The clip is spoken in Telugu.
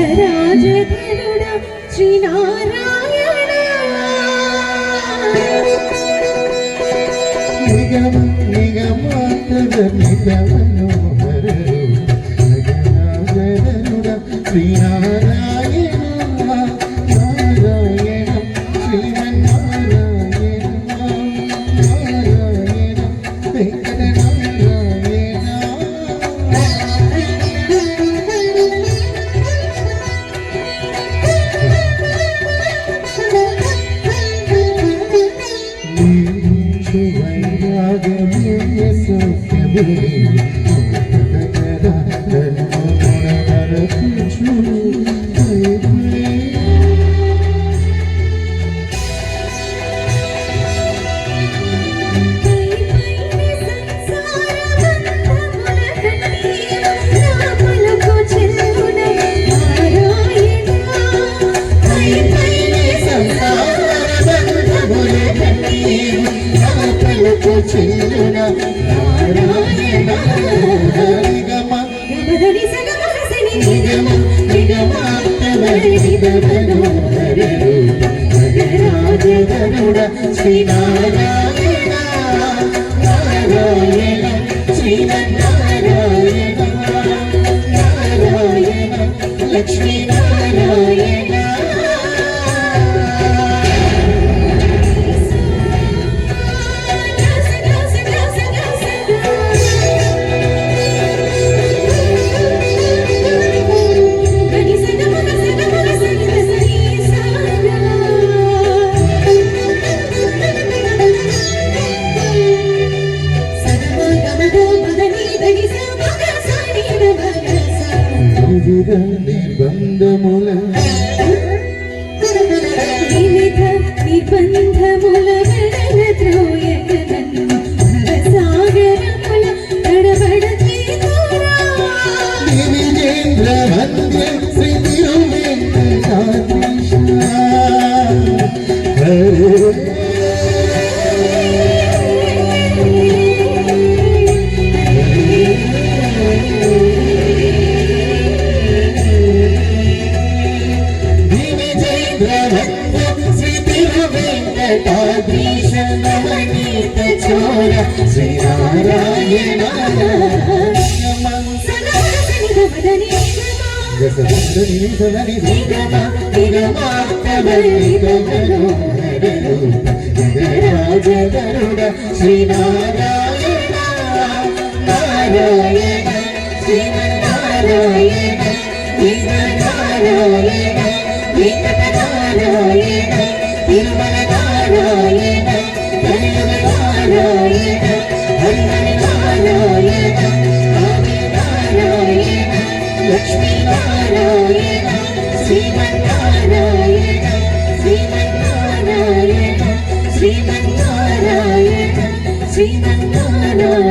గజరాజధరుడ శ్రీనారాయణ నిగమ నిగమాంతర నిగమనోహర గజరాజధరుడ శ్రీనారాయణ నారాయణ శ్రీమన్నారాయణ నారాయణ వెంకటనారాయణ చిల్లున నారాయణ నిగమ నిగమ నిగమాంతమరిగమనోహర గజరాజధరుడ శ్రీనారాయణ నారాయణ శ్రీమన్నారాయణ నారాయణ లక్ష్మీనారాయణ నిర్బంధముల వివిధ నిర్బంధముల గడల త్రోయగలను భవసాగరముల తడబడతీరా విజేంద్ర వంద్య శ్రీ తిరువేంకటాద్రీశ వెంకటాద్రీశ నవనీత చోర శ్రీనారాయణ గజరాజధరుడ శ్రీనారాయణ నారాయణ శ్రీమన్నారాయణ నారాయణ వెంకటనారాయణ తిరుమల నారాయణ హరిహర నారాయణ హరిహర నారాయణ ఆది నారాయణ లక్ష్మీ నారాయణ శ్రీమన్నారాయణ శ్రీమన్నారాయణ శ్రీమన్నారాయణ శ్రీమన్నారాయణ